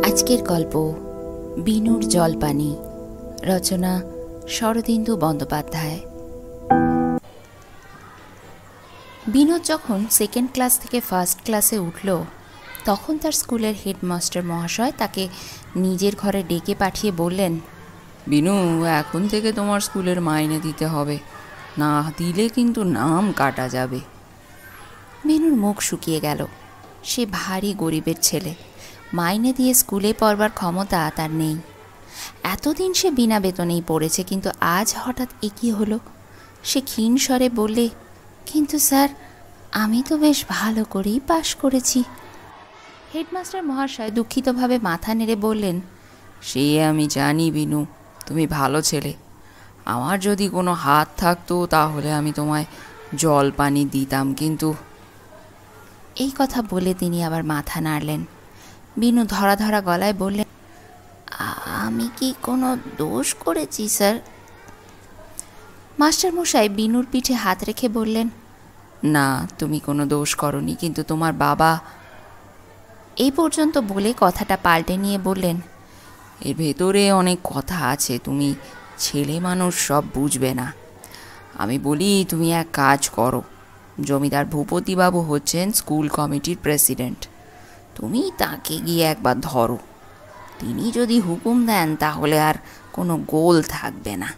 আজকের গল্প বিনুর জলপানি, রচনা শরদিন্দু বন্দ্যোপাধ্যায়। বিনোদ যখন সেকেন্ড ক্লাস থেকে ফার্স্ট ক্লাসে উঠল, তখন তার স্কুলের হেডমাস্টার মহাশয় তাকে নিজের ঘরে ডেকে পাঠিয়ে বললেন, বিনু, এখন থেকে তোমার স্কুলের মাইনে দিতে হবে, না দিলে কিন্তু নাম কাটা যাবে। বিনুর মুখ শুকিয়ে গেল। সে ভারী গরিবের ছেলে, মাইনে দিয়ে স্কুলে পড়বার ক্ষমতা তার নেই। এতদিন সে বিনা বেতনেই পড়েছে, কিন্তু আজ হঠাৎ এ কী হলো? সে ক্ষীণ স্বরে বললে, কিন্তু স্যার, আমি তো বেশ ভালো করেই পাশ করেছি। হেডমাস্টার মহাশয় দুঃখিতভাবে মাথা নেড়ে বললেন, সে আমি জানি বিনু, তুমি ভালো ছেলে। আমার যদি কোনো হাত থাকতো তাহলে আমি তোমায় জল পানি দিতাম, কিন্তু... এই কথা বলে তিনি আবার মাথা নাড়লেন। বিনু ধরা ধরা গলায় বললেন, আমি কি কোনো দোষ করেছি স্যার? মাস্টারমশাই বিনুর পিঠে হাত রেখে বললেন, না, তুমি কোনো দোষ করনি, কিন্তু তোমার বাবা... এই পর্যন্ত বলে কথাটা পাল্টে নিয়ে বললেন, এর ভেতরে অনেক কথা আছে, তুমি ছেলে মানুষ, সব বুঝবে না। আমি বলি, তুমি এক কাজ করো। জমিদার ভূপতিবাবু হচ্ছেন স্কুল কমিটির প্রেসিডেন্ট, তুমি তাকে গিয়ে একবার ধরো। তিনি যদি হুকুম দেন তাহলে আর কোনো গোল থাকবে না।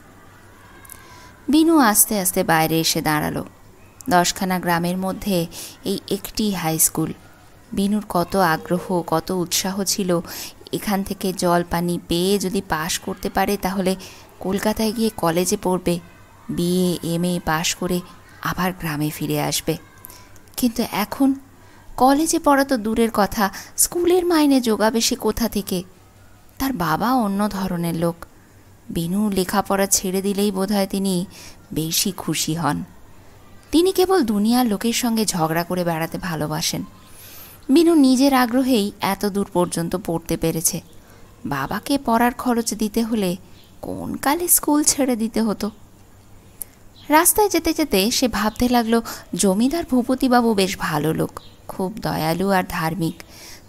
বিনু আস্তে আস্তে বাইরে এসে দাঁড়ালো। 10খানা গ্রামের মধ্যে এই একটি হাই স্কুল। বিনুর কত আগ্রহ, কত উৎসাহ ছিল। এখান থেকে জল পানি পেয়ে যদি পাশ করতে পারে তাহলে কলকাতায় গিয়ে কলেজে পড়বে, বিএ এমএ পাশ করে আবার গ্রামে ফিরে আসবে। কিন্তু এখন কলেজে পড়া তো দূরের কথা, স্কুলের মাইনে জোগাবে সে কোথা থেকে? তার বাবা অন্য ধরনের লোক। বিনু লেখাপড়া ছেড়ে দিলেই বোধহয় তিনি বেশি খুশি হন। তিনি কেবল দুনিয়ার লোকের সঙ্গে ঝগড়া করে বেড়াতে ভালোবাসেন। বিনু নিজের আগ্রহেই এত দূর পর্যন্ত পড়তে পেরেছে। বাবাকে পড়ার খরচ দিতে হলে কোন কালে স্কুল ছেড়ে দিতে হতো? রাস্তায় যেতে যেতে সে ভাবতে লাগলো, জমিদার ভূপতিবাবু বেশ ভালো লোক, খুব দয়ালু আর ধার্মিক।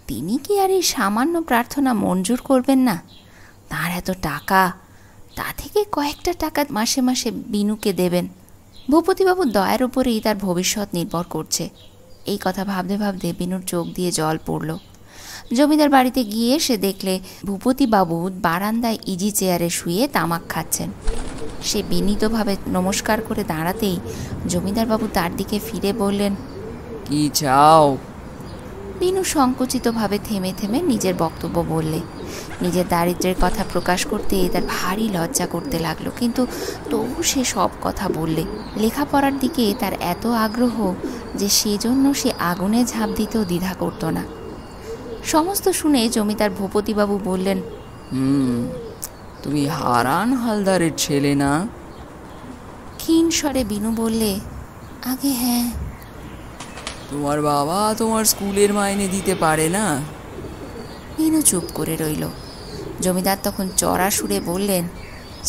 তিনি কি আর এই সামান্য প্রার্থনা মঞ্জুর করবেন না? তার এত টাকা, তা থেকে কয়েকটা টাকা মাসে মাসে বিনুকে দেবেন। ভূপতিবাবুর দয়ার উপরেই তার ভবিষ্যৎ নির্ভর করছে। এই কথা ভাবতে ভাবতে বিনুর চোখ দিয়ে জল পড়ল। জমিদার বাড়িতে গিয়ে সে দেখলে ভূপতিবাবু বারান্দায় ইজি চেয়ারে শুয়ে তামাক খাচ্ছেন। সে বিনীতভাবে নমস্কার করে দাঁড়াতেই জমিদারবাবু তার দিকে ফিরে বললেন, কি চাও? বিনু সংকুচিতভাবে থেমে থেমে নিজের বক্তব্য বললে। নিজের দারিদ্র্যের কথা প্রকাশ করতে তার ভারী লজ্জা করতে লাগলো, কিন্তু তবু সে সব কথা বললে। লেখাপড়ার দিকে তার এত আগ্রহ যে সেজন্য সে আগুনে ঝাঁপ দিতেও দ্বিধা করত না। সমস্ত শুনে জমিদার ভূপতিবাবু বললেন, তুমি হারান হালদারের ছেলে না? ক্ষীণ স্বরে বিনু বললে, আগে হ্যাঁ। তোমার বাবা তোমার স্কুলের মাইনে দিতে পারে না? বিনু চুপ করে রইল। জমিদার তখন চড়া সুরে বললেন,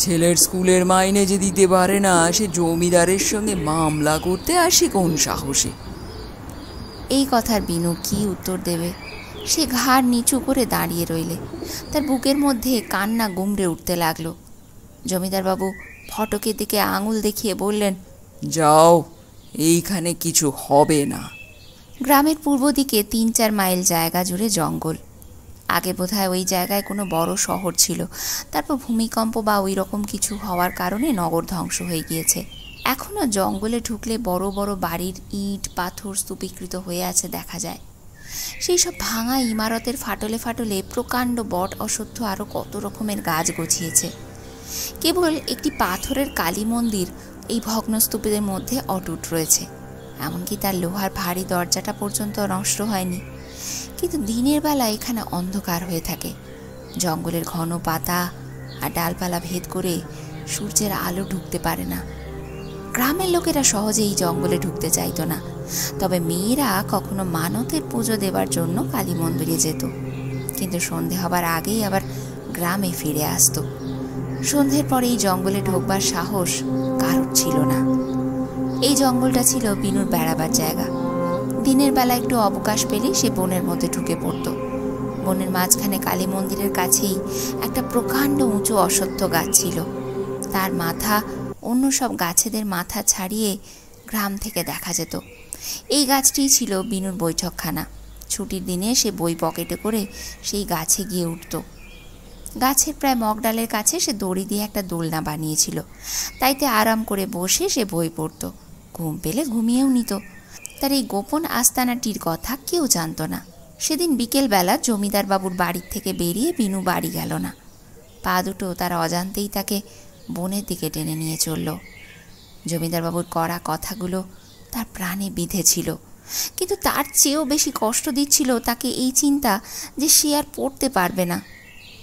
ছেলের স্কুলের মাইনে যে দিতে পারে না, সে জমিদারের সঙ্গে মামলা করতে আসে কোন সাহসে? এই কথার বিনু কি উত্তর দেবে? সে ঘাড় নিচু করে দাঁড়িয়ে রইলে। তার বুকের মধ্যে কান্না গুমড়ে উঠতে লাগলো। জমিদারবাবু ফটকের দিকে আঙুল দেখিয়ে বললেন, যাও, এইখানে কিছু হবে না। গ্রামের পূর্ব দিকে 3-4 মাইল জায়গা জুড়ে জঙ্গল। আগে বোধহয় ওই জায়গায় কোনো বড় শহর ছিল, তারপর ভূমিকম্প বা ওই রকম কিছু হওয়ার কারণে নগর ধ্বংস হয়ে গিয়েছে। এখনও জঙ্গলে ঢুকলে বড় বড় বাড়ির ইট পাথর স্তূপীকৃত হয়ে আছে দেখা যায়। সেই সব ভাঙা ইমারতের ফাটলে ফাটলে প্রকাণ্ড বট অশ্বত্থ আরও কত রকমের গাছ গছিয়েছে। কেবল একটি পাথরের কালী মন্দির এই ভগ্নস্তূপের মধ্যে অটুট রয়েছে, এমনকি তার লোহার ভারী দরজাটা পর্যন্ত নষ্ট হয়নি। কিন্তু দিনের বেলা এখানে অন্ধকার হয়ে থাকে। জঙ্গলের ঘন পাতা আর ডালপালা ভেদ করে সূর্যের আলো ঢুকতে পারে না। গ্রামের লোকেরা সহজে এই জঙ্গলে ঢুকতে চাইতো না, তবে মেয়েরা কখনো মানতের পুজো দেবার জন্য কালী মন্দিরে যেত, কিন্তু সন্ধে হবার আগেই আবার গ্রামে ফিরে আসতো। সন্ধ্যের পরে এই জঙ্গলে ঢোকবার সাহস কারোর ছিল না। এই জঙ্গলটা ছিল বিনুর বেড়াবার জায়গা। দিনের বেলা একটু অবকাশ পেলেই সে বনের মধ্যে ঢুকে পড়ত। বনের মাঝখানে কালী মন্দিরের কাছেই একটা প্রকাণ্ড উঁচু অশ্বত্থ গাছ ছিল। তার মাথা অন্য সব গাছেদের মাথা ছাড়িয়ে গ্রাম থেকে দেখা যেত। এই গাছটিই ছিল বিনুর বৈঠকখানা। ছুটির দিনে সে বই পকেটে করে সেই গাছে গিয়ে উঠত। গাছের প্রায় মগডালের কাছে সে দড়ি দিয়ে একটা দোলনা বানিয়েছিল, তাইতে আরাম করে বসে সে বই পড়ত। ঘুম পেলে ঘুমিয়েও নিত। তার এই গোপন আস্তানাটির কথা কেউ জানত না। সেদিন বিকেলবেলা জমিদার বাবুর বাড়ির থেকে বেরিয়ে বিনু বাড়ি গেল না। পা দুটো তার অজান্তেই তাকে বনের দিকে টেনে নিয়ে চলল। জমিদার বাবুর কড়া কথাগুলো তার প্রাণে বিঁধেছিল, কিন্তু তার চেয়েও বেশি কষ্ট দিচ্ছিল তাকে এই চিন্তা যে সে আর পড়তে পারবে না।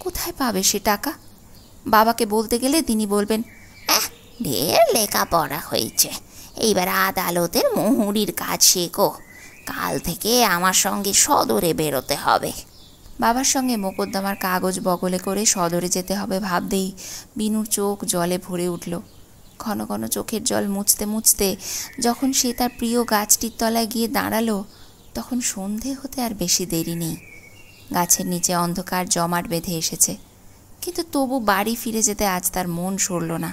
কোথায় পাবে সে টাকা? বাবাকে বলতে গেলে তিনি বলবেন, ঢের লেখাপড়া হয়েছে, এইবার আদালতের মুহুরির কাজ শেখো, কাল থেকে আমার সঙ্গে সদরে বেরোতে হবে। বাবার সঙ্গে মোকদ্দমার কাগজ বগলে করে সদরে যেতে হবে ভাবতেই বিনুর চোখ জলে ভরে উঠল। ঘন ঘন চোখের জল মুছতে মুছতে যখন সে তার প্রিয় গাছটির তলায় গিয়ে দাঁড়ালো, তখন সন্ধে হতে আর বেশি দেরি নেই। গাছের নিচে অন্ধকার জমাট বেঁধে এসেছে, কিন্তু তবু বাড়ি ফিরে যেতে আজ তার মন সরল না।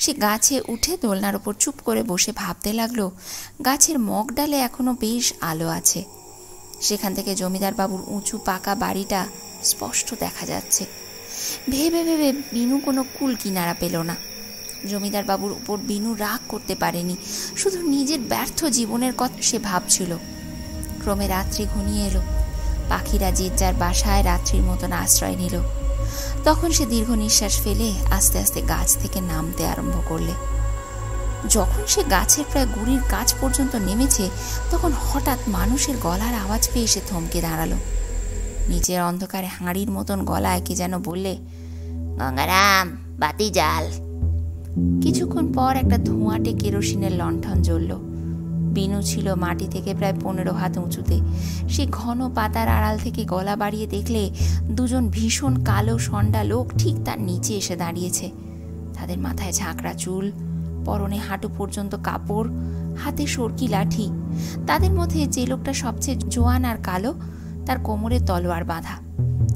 সে গাছে উঠে দোলনার ওপর চুপ করে বসে ভাবতে লাগলো, গাছের মগডালে এখনো বেশ আলো আছে। সেখান থেকে জমিদার বাবুর উঁচু পাকা বাড়িটা স্পষ্ট দেখা যাচ্ছে। ভেবে ভেবে বিনু কোনো কুল কিনারা পেল না। জমিদার বাবুর উপর বিনু রাগ করতে পারেনি, শুধু নিজের ব্যর্থ জীবনের কথা সে ভাবছিল। ক্রমে রাত্রি ঘনিয়ে এলো। পাখিরা যে যার বাসায় রাত্রির মতন আশ্রয় নিল। তখন সে দীর্ঘ নিঃশ্বাস ফেলে আস্তে আস্তে গাছ থেকে নামতে আরম্ভ করলে। যখন সে গাছের প্রায় গুড়ির কাছ পর্যন্ত নেমেছে, তখন হঠাৎ মানুষের গলার আওয়াজ পেয়ে সে থমকে দাঁড়ালো। নিচের অন্ধকারে হাঁড়ির মতন গলায় কে যেন বললে, গঙ্গারাম, বাতি জ্বাল। কিছুক্ষণ পর একটা ধোঁয়াটে কেরোসিনের লণ্ঠন জ্বলল। বিনু ছিল মাটি থেকে প্রায় 15 হাত উঁচুতে। সে ঘন পাতার আড়াল থেকে গলা বাড়িয়ে দেখলে দুজন ভীষণ কালো সন্ডা লোক ঠিক তার নিচে এসে দাঁড়িয়েছে। তাদের মাথায় ঝাঁকড়া চুল, পরনে হাঁটু পর্যন্ত কাপড়, হাতে সরকি লাঠি। তাদের মধ্যে যে লোকটা সবচেয়ে জোয়ান আর কালো, তার কোমরে তলোয়ার বাঁধা।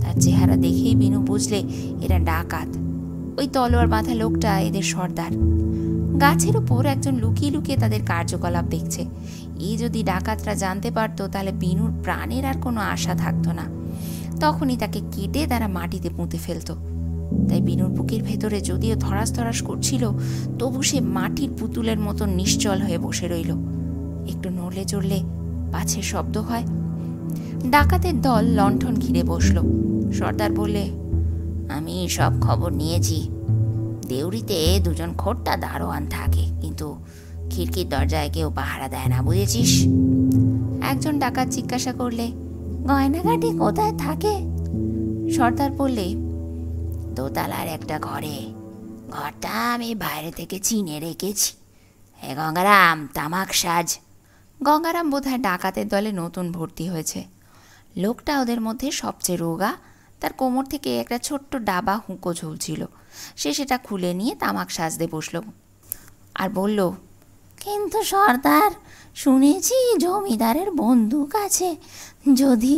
তার চেহারা দেখেই বিনু বুঝলে এরা ডাকাত। ওই তলোয়ার বাঁধা লোকটা এদের সর্দার। গাছের উপর একজন লুকিয়ে লুকিয়ে তাদের কার্যকলাপ দেখছে। এই যদি ডাকাতরা জানতে পারতো, তাহলে বিনুর প্রাণের আর কোনো আশা থাকতো না। তখনই তাকে কেটে তারা মাটিতে পুঁতে ফেলতো। তাই বিনুর বুকের ভেতরে যদিও ধরাস ধরাস করছিল, তবু সে মাটির পুতুলের মতো নিশ্চল হয়ে বসে রইল। একটু নড়লে চড়লে পাছে শব্দ হয়। ডাকাতের দল লণ্ঠন ঘিরে বসল। সর্দার বললে, আমি সব খবর নিয়েছি। দেউরিতে দুজন খোট্টা দারোয়ান থাকে, কিন্তু খিড়কির দরজায় কেউ পাহারা দেয় না, বুঝেছিস? একজন ডাকাত জিজ্ঞাসা করলে, গয়নাঘাটি কোথায় থাকে? সর্দার বললে, দোতলার একটা ঘরে। ঘরটা আমি বাইরে থেকে চিনে রেখেছি। হে গঙ্গারাম, তামাক সাজ। গঙ্গারাম বোধহয় ডাকাতের দলে নতুন ভর্তি হয়েছে। লোকটা ওদের মধ্যে সবচেয়ে রোগা। তার কোমর থেকে একটা ছোট্ট ডাবা হুঁকো ঝুলছিল। সে সেটা খুলে নিয়ে তামাক সাজতে বসল আর বলল, কিন্তু সর্দার, শুনেছি জমিদারের বন্দুক আছে, যদি।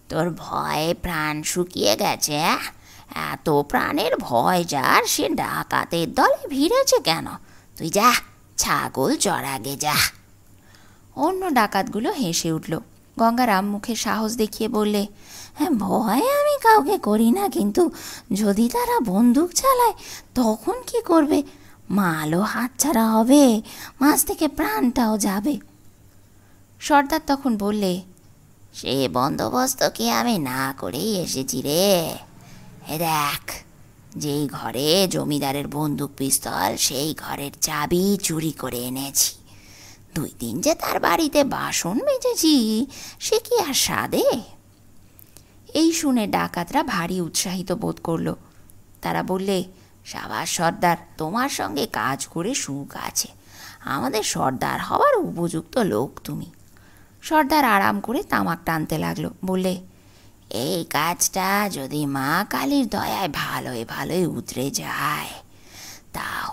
তোর ভয়ে প্রাণ শুকিয়ে গেছে? এত প্রাণের ভয় যার, সে ডাকাতের দলে ভিড়েছে কেন? তুই যা, ছাগল চড়াগে যা। অন্য ডাকাতগুলো হেসে উঠল। গঙ্গারাম মুখে সাহস দেখিয়ে বললে, হ্যাঁ, ভয় আমি কাউকে করি না, কিন্তু যদি তারা বন্দুক চালায় তখন কি করবে? মালও হাতছাড়া হবে, মাছ থেকে প্রাণটাও যাবে। সর্দার তখন বললে, সে বন্দোবস্ত কি আমি না করেই এসেছি রে। হে দেখ, যেই ঘরে জমিদারের বন্দুক পিস্তল, সেই ঘরের চাবি চুরি করে এনেছি। 2 দিন যে তার বাড়িতে বাসন মেজেছি, সে কি আর সাধে? এই শুনে ডাকাতরা ভারী উৎসাহিত বোধ করল। তারা বললে, সাবাস সর্দার, তোমার সঙ্গে কাজ করে সুখ আছে। আমাদের সর্দার হওয়ার উপযুক্ত লোক তুমি। সর্দার আরাম করে তামাক টানতে লাগলো। বললে, এই কাজটা যদি মা কালীর দয়ায় ভালোই ভালোই উতরে যায়, তাহলে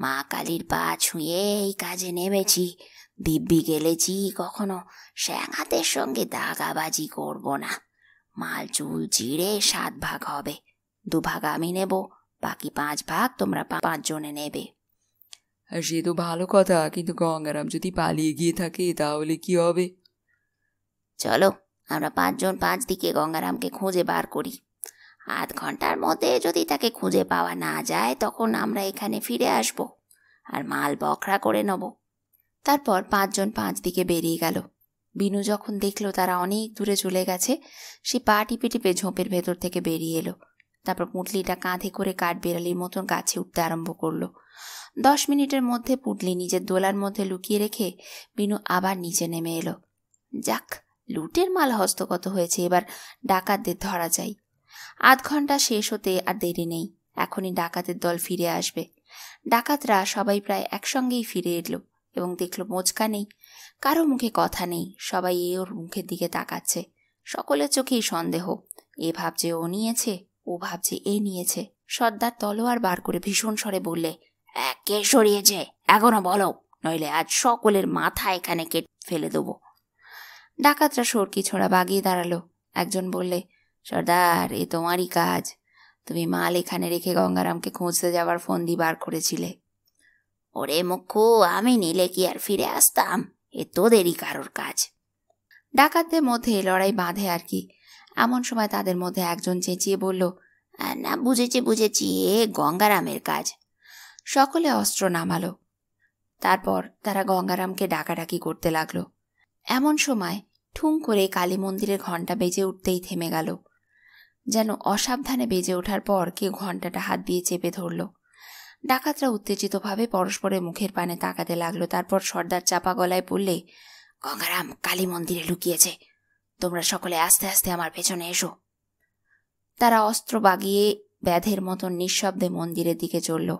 মা কালীর পা ছুঁয়ে এই কাজে নেমেছি, দিব্যি গেলেছি, কখনো স্যাঙাতের সঙ্গে দাগাবাজি করব না। মাল চুল চিড়ে 7 ভাগ হবে, 2 ভাগ আমি নেব, বাকি 5 ভাগ তোমরা 5 জনে নেবে। আর সে তো ভালো কথা, কিন্তু গঙ্গারাম যদি পালিয়ে গিয়ে থাকে তাহলে কি হবে? চলো আমরা 5 জন 5 দিকে গঙ্গারামকে খুঁজে বার করি। আধ ঘন্টার মধ্যে যদি তাকে খুঁজে পাওয়া না যায় তখন আমরা এখানে ফিরে আসব আর মাল বখরা করে নেব। তারপর 5 জন 5 দিকে বেরিয়ে গেল। বিনু যখন দেখলো তারা অনেক দূরে চলে গেছে, সে পা টিপে টিপে ঝোপের ভেতর থেকে বেরিয়ে এলো। তারপর পুঁটলিটা কাঁধে করে কাঠবেড়ালির মতন গাছে উঠতে আরম্ভ করলো। 10 মিনিটের মধ্যে পুঁটলি নিজের দোলার মধ্যে লুকিয়ে রেখে বিনু আবার নিচে নেমে এলো। যাক, লুটের মাল হস্তগত হয়েছে, এবার ডাকাতদের ধরা যায়। আধ ঘন্টা শেষ হতে আর দেরি নেই, এখনই ডাকাতের দল ফিরে আসবে। ডাকাতরা সবাই প্রায় একসঙ্গেই ফিরে এলো এবং দেখলো মোচকা নেই, কারো মুখে কথা নেই, সবাই ওর মুখের দিকে তাকাচ্ছে। সকলের চোখেই সন্দেহ, এ ভাবছে ও নিয়েছে, ও ভাবছে এ নিয়েছে। সর্দার তলোয়ার বার করে ভীষণ স্বরে বললে, কে সরিয়েছে এখনো বলো, নইলে আজ সকলের মাথা এখানে কেটে ফেলে দেবো। ডাকাতরা সরকি ছোড়া বাগিয়ে দাঁড়ালো। একজন বললে, সর্দার, এ তোমারই কাজ, তুমি মাল এখানে রেখে গঙ্গারামকে খুঁজতে যাওয়ার ফন্দি বার করেছিলে। ওরে মুখ্যু, আমি নিলে কি আর ফিরে আসতাম? এ তোদেরই কারোর কাজ। ডাকাতদের মধ্যে লড়াই বাঁধে আর কি। এমন সময় তাদের মধ্যে একজন চেঁচিয়ে বলল, না, বুঝেছি, এ গঙ্গারামের কাজ। সকলে অস্ত্র নামালো। তারপর তারা গঙ্গারামকে ডাকাডাকি করতে লাগলো। এমন সময় ঠুং করে কালী মন্দিরের ঘণ্টা বেজে উঠতেই থেমে গেল। যেন অসাবধানে বেজে ওঠার পর কেউ ঘণ্টাটা হাত দিয়ে চেপে ধরল। ডাকাতরা উত্তেজিতভাবে পরস্পরের মুখের পানে তাকাতে লাগলো। তারপর সর্দার চাপা গলায় বললে, গঙ্গারাম কালী মন্দিরে লুকিয়েছে, তোমরা সকলে আস্তে আস্তে আমার পেছনে এসো। তারা অস্ত্র বাগিয়ে ব্যাধের মতন নিঃশব্দে মন্দিরের দিকে চলল।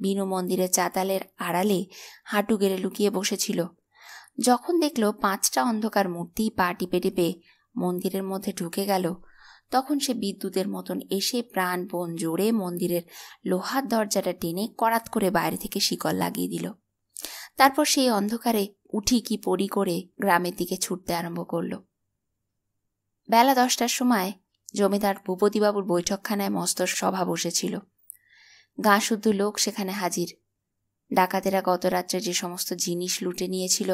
বিনু মন্দিরের চাতালের আড়ালে হাঁটু গেড়ে লুকিয়ে বসেছিল। যখন দেখল 5টা অন্ধকার মূর্তি পা টিপে টিপে মন্দিরের মধ্যে ঢুকে গেল, তখন সে বিদ্যুতের মতন এসে প্রাণপণ জোরে মন্দিরের লোহার দরজাটা টেনে করাত করে বাইরে থেকে শিকল লাগিয়ে দিল। তারপর সেই অন্ধকারে উঠি কি পড়ি করে গ্রামের দিকে ছুটতে আরম্ভ করল। বেলা 10টার সময় জমিদার ভূপতিবাবুর বৈঠকখানায় মস্ত সভা বসেছিল। গাঁ শুদ্ধ লোক সেখানে হাজির। ডাকাতেরা গত রাত্রে যে সমস্ত জিনিস লুটে নিয়েছিল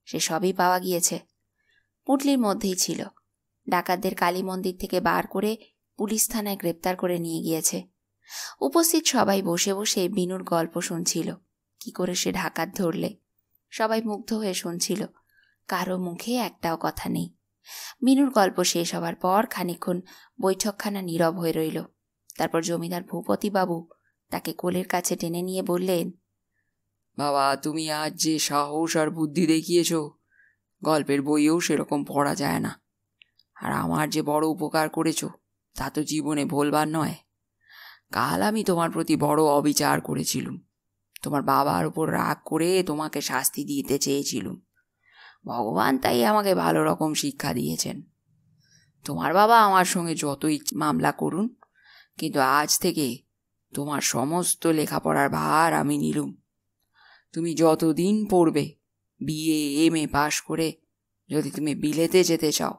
সে সবই পাওয়া গিয়েছে। পুঁটলির মধ্যেই ছিল। ডাকাতদের কালী মন্দির থেকে বার করে পুলিশ থানায় গ্রেপ্তার করে নিয়ে গিয়েছে। উপস্থিত সবাই বসে বসে বিনুর গল্প শুনছিল, কি করে সে ডাকাত ধরলে। সবাই মুগ্ধ হয়ে শুনছিল, কারো মুখে একটাও কথা নেই। বিনুর গল্প শেষ হবার পর খানিকক্ষণ বৈঠকখানা নীরব হয়ে রইল। তারপর জমিদার ভূপতিবাবু তাকে কোলের কাছে টেনে নিয়ে বললেন, বাবা, তুমি আজ যে সাহস আর বুদ্ধি দেখিয়েছ, গল্পের বইয়েও সেরকম পড়া যায় না। আর আমার যে বড় উপকার করেছ তা তো জীবনে ভোলবার নয়। কাল আমি তোমার প্রতি বড় অবিচার করেছিলুম। তোমার বাবার উপর রাগ করে তোমাকে শাস্তি দিতে চেয়েছিলুম। ভগবান তাই আমাকে ভালো রকম শিক্ষা দিয়েছেন। তোমার বাবা আমার সঙ্গে যতই মামলা করুন, কিন্তু আজ থেকে তোমার সমস্ত লেখাপড়ার ভার আমি নিলুম। তুমি যতদিন পড়বে, বিএ এমএ পাশ করে যদি তুমি বিলেতে যেতে চাও,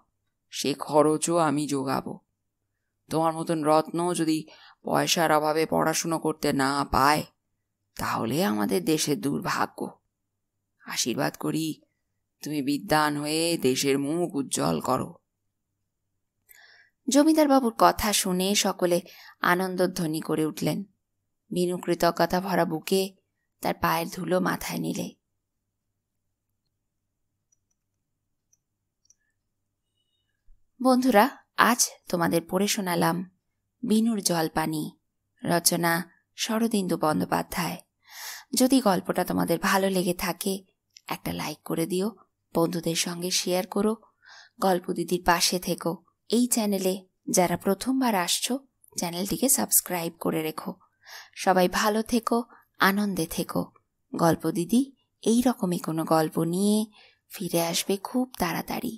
সে খরচও আমি যোগাবো। তোমার মতন রত্ন যদি পয়সার অভাবে পড়াশুনো করতে না পায়, তাহলে আমাদের দেশের দুর্ভাগ্য। আশীর্বাদ করি তুমি বিদ্বান হয়ে দেশের মুখ উজ্জ্বল করো। জমিদার বাবুর কথা শুনে সকলে আনন্দধ্বনি করে উঠলেন। বিনু কৃতজ্ঞতা ভরা বুকে তার পায়ের ধুলো মাথায় নিলে। বন্ধুরা, আজ তোমাদের পড়ে শোনালাম বিনুর জলপানি, রচনা শরদিন্দু বন্দ্যোপাধ্যায়। যদি গল্পটা তোমাদের ভালো লেগে থাকে একটা লাইক করে দিও, বন্ধুদের সঙ্গে শেয়ার করো, গল্প দিদির পাশে থেকো। এই চ্যানেলে যারা প্রথমবার আসছো, চ্যানেলটিকে সাবস্ক্রাইব করে রেখো। সবাই ভালো থেকো, আনন্দে থেকো। গল্প দিদি এই রকমই কোনো গল্প নিয়ে ফিরে আসবে খুব তাড়াতাড়ি।